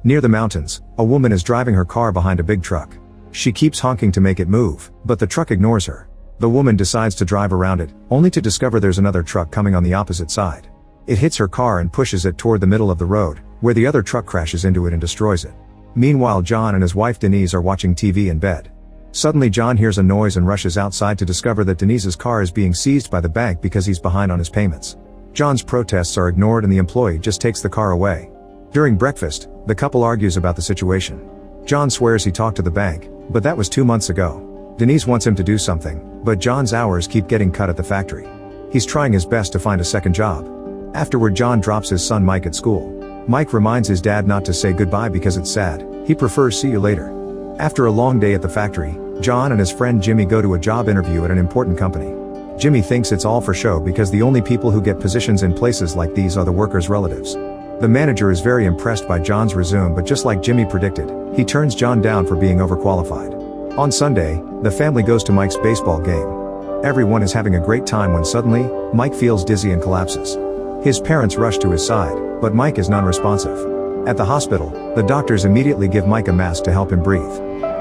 Near the mountains, a woman is driving her car behind a big truck. She keeps honking to make it move, but the truck ignores her. The woman decides to drive around it, only to discover there's another truck coming on the opposite side. It hits her car and pushes it toward the middle of the road, where the other truck crashes into it and destroys it. Meanwhile, John and his wife Denise are watching TV in bed. Suddenly John hears a noise and rushes outside to discover that Denise's car is being seized by the bank because he's behind on his payments. John's protests are ignored and the employee just takes the car away. During breakfast, the couple argues about the situation. John swears he talked to the bank, but that was 2 months ago. Denise wants him to do something, but John's hours keep getting cut at the factory. He's trying his best to find a second job. Afterward, John drops his son Mike at school. Mike reminds his dad not to say goodbye because it's sad. He prefers see you later. After a long day at the factory, John and his friend Jimmy go to a job interview at an important company. Jimmy thinks it's all for show because the only people who get positions in places like these are the workers' relatives. The manager is very impressed by John's resume, but just like Jimmy predicted, he turns John down for being overqualified. On Sunday, the family goes to Mike's baseball game. Everyone is having a great time when suddenly, Mike feels dizzy and collapses. His parents rush to his side, but Mike is non-responsive. At the hospital, the doctors immediately give Mike a mask to help him breathe.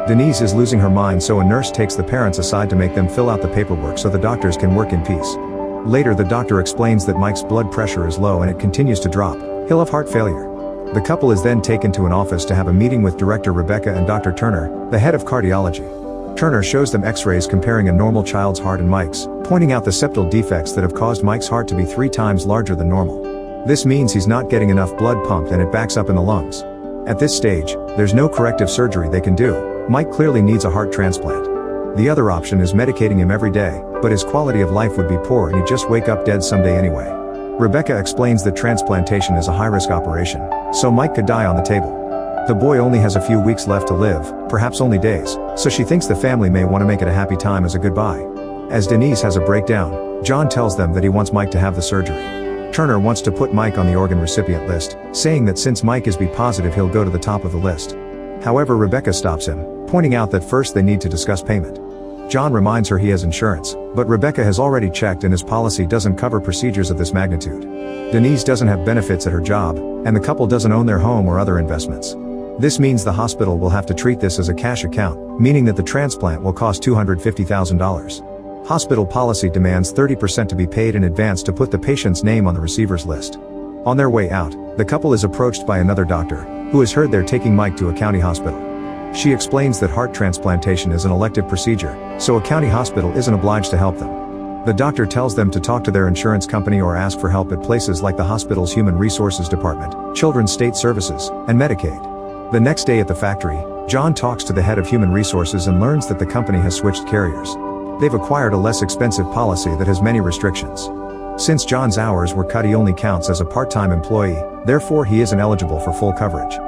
Denise is losing her mind, so a nurse takes the parents aside to make them fill out the paperwork so the doctors can work in peace. Later, the doctor explains that Mike's blood pressure is low and it continues to drop. He'll have heart failure. The couple is then taken to an office to have a meeting with Director Rebecca and Dr. Turner, the head of cardiology. Turner shows them x-rays comparing a normal child's heart and Mike's, pointing out the septal defects that have caused Mike's heart to be 3 times larger than normal. This means he's not getting enough blood pumped and it backs up in the lungs. At this stage, there's no corrective surgery they can do. Mike clearly needs a heart transplant. The other option is medicating him every day, but his quality of life would be poor and he'd just wake up dead someday anyway. Rebecca explains that transplantation is a high-risk operation, so Mike could die on the table. The boy only has a few weeks left to live, perhaps only days, so she thinks the family may want to make it a happy time as a goodbye. As Denise has a breakdown, John tells them that he wants Mike to have the surgery. Turner wants to put Mike on the organ recipient list, saying that since Mike is B positive he'll go to the top of the list. However, Rebecca stops him, pointing out that first they need to discuss payment. John reminds her he has insurance, but Rebecca has already checked and his policy doesn't cover procedures of this magnitude. Denise doesn't have benefits at her job, and the couple doesn't own their home or other investments. This means the hospital will have to treat this as a cash account, meaning that the transplant will cost $250,000. Hospital policy demands 30% to be paid in advance to put the patient's name on the receiver's list. On their way out, the couple is approached by another doctor, who has heard they're taking Mike to a county hospital. She explains that heart transplantation is an elective procedure, so a county hospital isn't obliged to help them. The doctor tells them to talk to their insurance company or ask for help at places like the hospital's Human Resources Department, Children's State Services, and Medicaid. The next day at the factory, John talks to the head of Human Resources and learns that the company has switched carriers. They've acquired a less expensive policy that has many restrictions. Since John's hours were cut, he only counts as a part-time employee, therefore he isn't eligible for full coverage.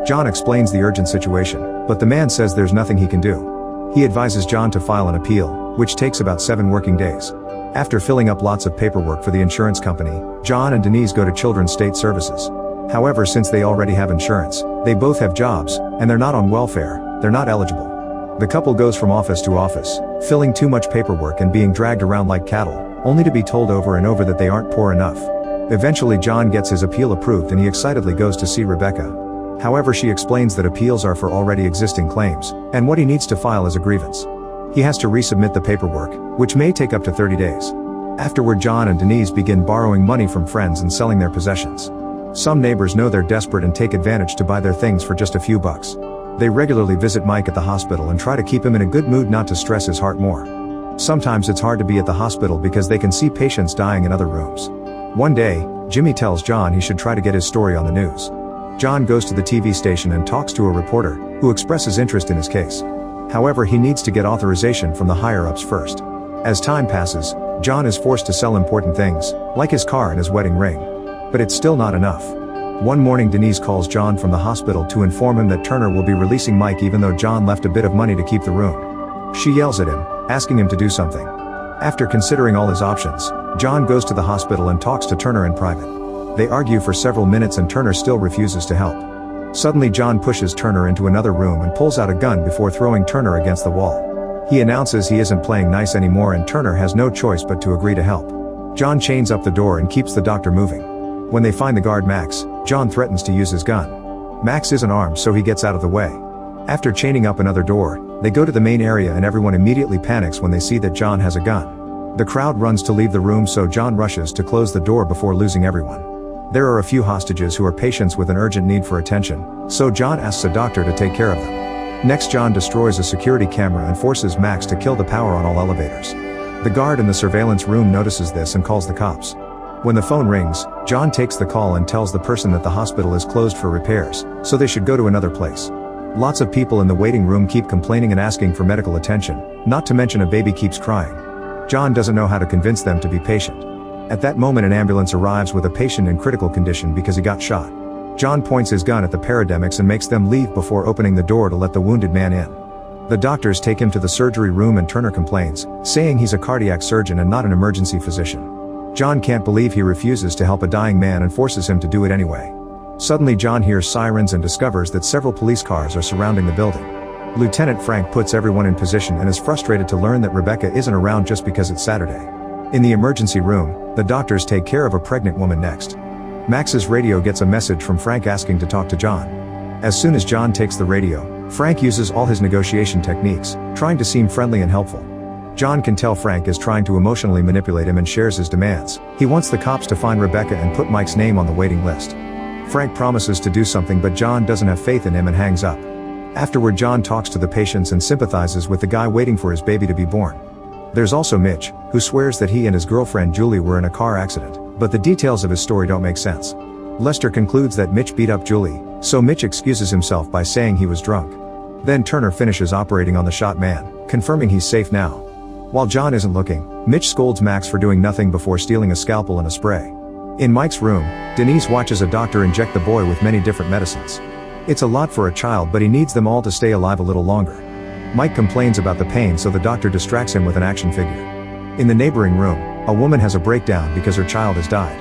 John explains the urgent situation, but the man says there's nothing he can do. He advises John to file an appeal, which takes about 7 working days. After filling up lots of paperwork for the insurance company, John and Denise go to Children's State Services. However, since they already have insurance, they both have jobs, and they're not on welfare, they're not eligible. The couple goes from office to office, filling too much paperwork and being dragged around like cattle, only to be told over and over that they aren't poor enough. Eventually John gets his appeal approved and he excitedly goes to see Rebecca. However, she explains that appeals are for already existing claims, and what he needs to file is a grievance. He has to resubmit the paperwork, which may take up to 30 days. Afterward, John and Denise begin borrowing money from friends and selling their possessions. Some neighbors know they're desperate and take advantage to buy their things for just a few bucks. They regularly visit Mike at the hospital and try to keep him in a good mood not to stress his heart more. Sometimes it's hard to be at the hospital because they can see patients dying in other rooms. One day, Jimmy tells John he should try to get his story on the news. John goes to the TV station and talks to a reporter, who expresses interest in his case. However, he needs to get authorization from the higher-ups first. As time passes, John is forced to sell important things, like his car and his wedding ring. But it's still not enough. One morning Denise calls John from the hospital to inform him that Turner will be releasing Mike even though John left a bit of money to keep the room. She yells at him, asking him to do something. After considering all his options, John goes to the hospital and talks to Turner in private. They argue for several minutes and Turner still refuses to help. Suddenly John pushes Turner into another room and pulls out a gun before throwing Turner against the wall. He announces he isn't playing nice anymore and Turner has no choice but to agree to help. John chains up the door and keeps the doctor moving. When they find the guard Max, John threatens to use his gun. Max isn't armed, so he gets out of the way. After chaining up another door, they go to the main area and everyone immediately panics when they see that John has a gun. The crowd runs to leave the room, so John rushes to close the door before losing everyone. There are a few hostages who are patients with an urgent need for attention, so John asks a doctor to take care of them. Next, John destroys a security camera and forces Max to kill the power on all elevators. The guard in the surveillance room notices this and calls the cops. When the phone rings, John takes the call and tells the person that the hospital is closed for repairs, so they should go to another place. Lots of people in the waiting room keep complaining and asking for medical attention, not to mention a baby keeps crying. John doesn't know how to convince them to be patient. At that moment, an ambulance arrives with a patient in critical condition because he got shot. John points his gun at the paramedics and makes them leave before opening the door to let the wounded man in. The doctors take him to the surgery room and Turner complains, saying he's a cardiac surgeon and not an emergency physician. John can't believe he refuses to help a dying man and forces him to do it anyway. Suddenly John hears sirens and discovers that several police cars are surrounding the building. Lieutenant Frank puts everyone in position and is frustrated to learn that Rebecca isn't around just because it's Saturday. In the emergency room, the doctors take care of a pregnant woman next. Max's radio gets a message from Frank asking to talk to John. As soon as John takes the radio, Frank uses all his negotiation techniques, trying to seem friendly and helpful. John can tell Frank is trying to emotionally manipulate him and shares his demands. He wants the cops to find Rebecca and put Mike's name on the waiting list. Frank promises to do something, but John doesn't have faith in him and hangs up. Afterward, John talks to the patients and sympathizes with the guy waiting for his baby to be born. There's also Mitch, who swears that he and his girlfriend Julie were in a car accident, but the details of his story don't make sense. Lester concludes that Mitch beat up Julie, so Mitch excuses himself by saying he was drunk. Then Turner finishes operating on the shot man, confirming he's safe now. While John isn't looking, Mitch scolds Max for doing nothing before stealing a scalpel and a spray. In Mike's room, Denise watches a doctor inject the boy with many different medicines. It's a lot for a child, but he needs them all to stay alive a little longer. Mike complains about the pain, so the doctor distracts him with an action figure. In the neighboring room, a woman has a breakdown because her child has died.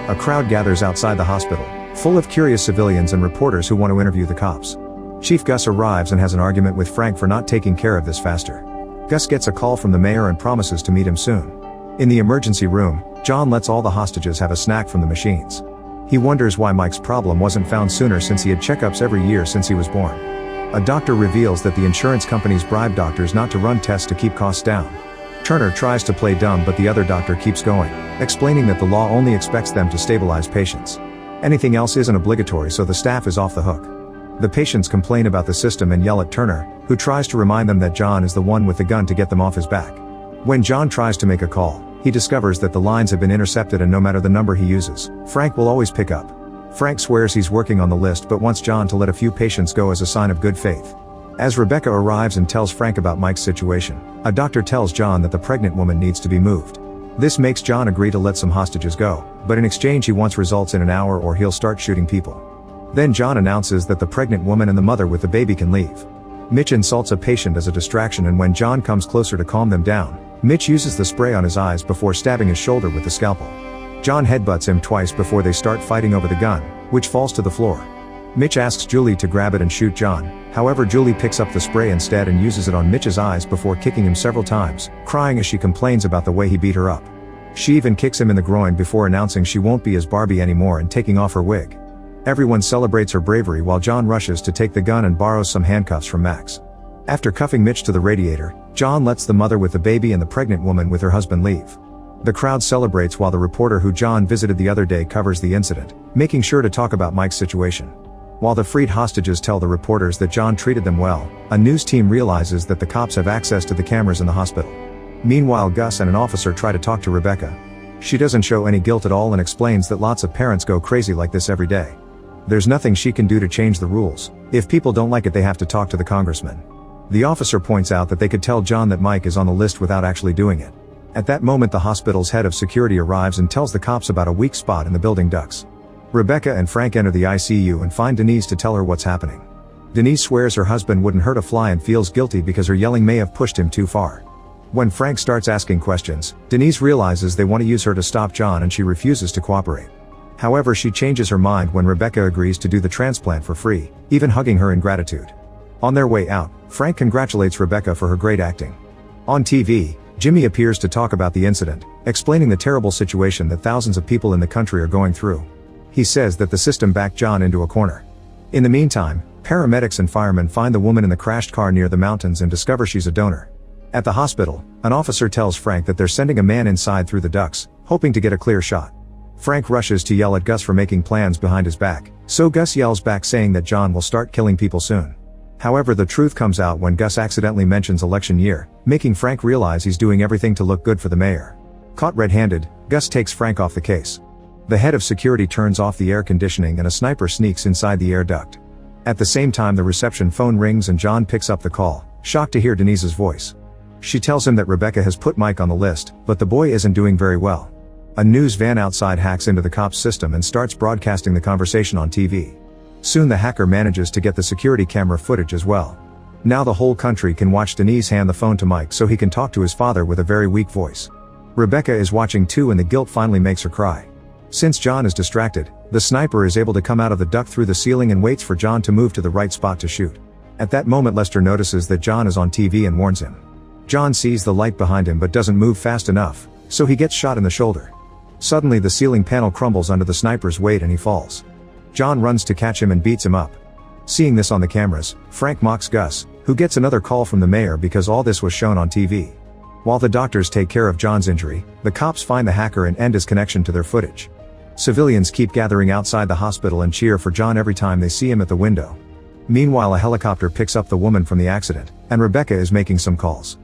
A crowd gathers outside the hospital, full of curious civilians and reporters who want to interview the cops. Chief Gus arrives and has an argument with Frank for not taking care of this faster. Gus gets a call from the mayor and promises to meet him soon. In the emergency room, John lets all the hostages have a snack from the machines. He wonders why Mike's problem wasn't found sooner, since he had checkups every year since he was born. A doctor reveals that the insurance companies bribe doctors not to run tests to keep costs down. Turner tries to play dumb, but the other doctor keeps going, explaining that the law only expects them to stabilize patients. Anything else isn't obligatory, so the staff is off the hook. The patients complain about the system and yell at Turner, who tries to remind them that John is the one with the gun to get them off his back. When John tries to make a call, he discovers that the lines have been intercepted, and no matter the number he uses, Frank will always pick up. Frank swears he's working on the list but wants John to let a few patients go as a sign of good faith. As Rebecca arrives and tells Frank about Mike's situation, a doctor tells John that the pregnant woman needs to be moved. This makes John agree to let some hostages go, but in exchange he wants results in an hour or he'll start shooting people. Then John announces that the pregnant woman and the mother with the baby can leave. Mitch insults a patient as a distraction, and when John comes closer to calm them down, Mitch uses the spray on his eyes before stabbing his shoulder with the scalpel. John headbutts him twice before they start fighting over the gun, which falls to the floor. Mitch asks Julie to grab it and shoot John, however Julie picks up the spray instead and uses it on Mitch's eyes before kicking him several times, crying as she complains about the way he beat her up. She even kicks him in the groin before announcing she won't be his Barbie anymore and taking off her wig. Everyone celebrates her bravery while John rushes to take the gun and borrows some handcuffs from Max. After cuffing Mitch to the radiator, John lets the mother with the baby and the pregnant woman with her husband leave. The crowd celebrates while the reporter who John visited the other day covers the incident, making sure to talk about Mike's situation. While the freed hostages tell the reporters that John treated them well, a news team realizes that the cops have access to the cameras in the hospital. Meanwhile, Gus and an officer try to talk to Rebecca. She doesn't show any guilt at all and explains that lots of parents go crazy like this every day. There's nothing she can do to change the rules. If people don't like it, they have to talk to the congressman. The officer points out that they could tell John that Mike is on the list without actually doing it. At that moment, the hospital's head of security arrives and tells the cops about a weak spot in the building ducts. Rebecca and Frank enter the ICU and find Denise to tell her what's happening. Denise swears her husband wouldn't hurt a fly and feels guilty because her yelling may have pushed him too far. When Frank starts asking questions, Denise realizes they want to use her to stop John and she refuses to cooperate. However, she changes her mind when Rebecca agrees to do the transplant for free, even hugging her in gratitude. On their way out, Frank congratulates Rebecca for her great acting. On TV, Jimmy appears to talk about the incident, explaining the terrible situation that thousands of people in the country are going through. He says that the system backed John into a corner. In the meantime, paramedics and firemen find the woman in the crashed car near the mountains and discover she's a donor. At the hospital, an officer tells Frank that they're sending a man inside through the ducts, hoping to get a clear shot. Frank rushes to yell at Gus for making plans behind his back, so Gus yells back saying that John will start killing people soon. However, the truth comes out when Gus accidentally mentions election year, making Frank realize he's doing everything to look good for the mayor. Caught red-handed, Gus takes Frank off the case. The head of security turns off the air conditioning and a sniper sneaks inside the air duct. At the same time, the reception phone rings and John picks up the call, shocked to hear Denise's voice. She tells him that Rebecca has put Mike on the list, but the boy isn't doing very well. A news van outside hacks into the cops' system and starts broadcasting the conversation on TV. Soon the hacker manages to get the security camera footage as well. Now the whole country can watch Denise hand the phone to Mike so he can talk to his father with a very weak voice. Rebecca is watching too and the guilt finally makes her cry. Since John is distracted, the sniper is able to come out of the duct through the ceiling and waits for John to move to the right spot to shoot. At that moment Lester notices that John is on TV and warns him. John sees the light behind him but doesn't move fast enough, so he gets shot in the shoulder. Suddenly the ceiling panel crumbles under the sniper's weight and he falls. John runs to catch him and beats him up. Seeing this on the cameras, Frank mocks Gus, who gets another call from the mayor because all this was shown on TV. While the doctors take care of John's injury, the cops find the hacker and end his connection to their footage. Civilians keep gathering outside the hospital and cheer for John every time they see him at the window. Meanwhile, a helicopter picks up the woman from the accident, and Rebecca is making some calls.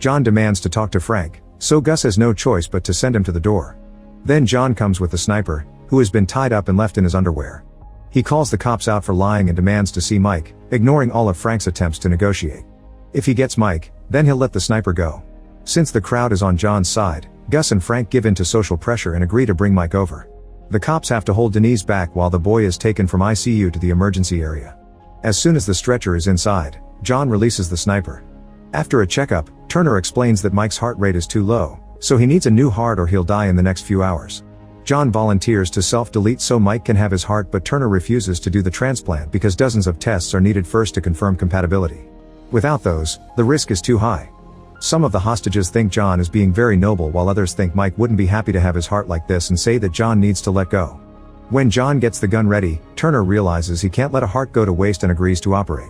John demands to talk to Frank, so Gus has no choice but to send him to the door. Then John comes with the sniper, who has been tied up and left in his underwear. He calls the cops out for lying and demands to see Mike, ignoring all of Frank's attempts to negotiate. If he gets Mike, then he'll let the sniper go. Since the crowd is on John's side, Gus and Frank give in to social pressure and agree to bring Mike over. The cops have to hold Denise back while the boy is taken from ICU to the emergency area. As soon as the stretcher is inside, John releases the sniper. After a checkup, Turner explains that Mike's heart rate is too low, so he needs a new heart or he'll die in the next few hours. John volunteers to self-delete so Mike can have his heart, but Turner refuses to do the transplant because dozens of tests are needed first to confirm compatibility. Without those, the risk is too high. Some of the hostages think John is being very noble while others think Mike wouldn't be happy to have his heart like this and say that John needs to let go. When John gets the gun ready, Turner realizes he can't let a heart go to waste and agrees to operate.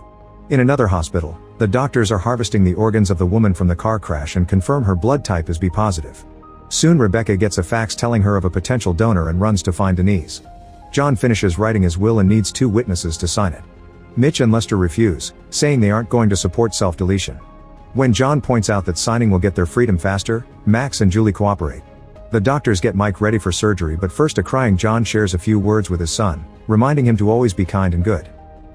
In another hospital, the doctors are harvesting the organs of the woman from the car crash and confirm her blood type is B positive. Soon Rebecca gets a fax telling her of a potential donor and runs to find Denise. John finishes writing his will and needs 2 witnesses to sign it. Mitch and Lester refuse, saying they aren't going to support self-deletion. When John points out that signing will get their freedom faster, Max and Julie cooperate. The doctors get Mike ready for surgery, but first a crying John shares a few words with his son, reminding him to always be kind and good.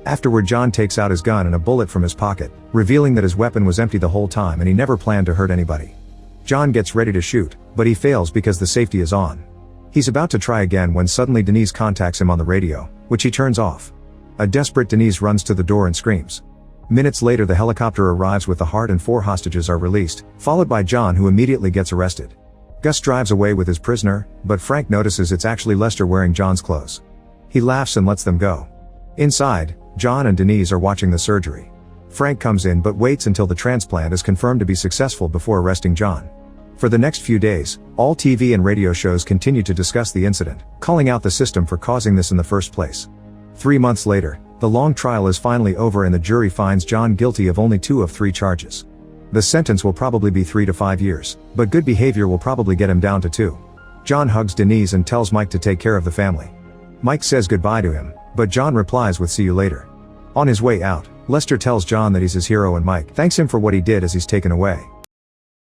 Afterward, John takes out his gun and a bullet from his pocket, revealing that his weapon was empty the whole time and he never planned to hurt anybody. John gets ready to shoot, but he fails because the safety is on. He's about to try again when suddenly Denise contacts him on the radio, which he turns off. A desperate Denise runs to the door and screams. Minutes later, the helicopter arrives with the heart and 4 hostages are released, followed by John, who immediately gets arrested. Gus drives away with his prisoner, but Frank notices it's actually Lester wearing John's clothes. He laughs and lets them go. Inside, John and Denise are watching the surgery. Frank comes in but waits until the transplant is confirmed to be successful before arresting John. For the next few days, all TV and radio shows continue to discuss the incident, calling out the system for causing this in the first place. 3 months later, the long trial is finally over and the jury finds John guilty of only 2 of 3 charges. The sentence will probably be 3 to 5 years, but good behavior will probably get him down to 2. John hugs Denise and tells Mike to take care of the family. Mike says goodbye to him, but John replies with "see you later." On his way out, Lester tells John that he's his hero and Mike thanks him for what he did as he's taken away.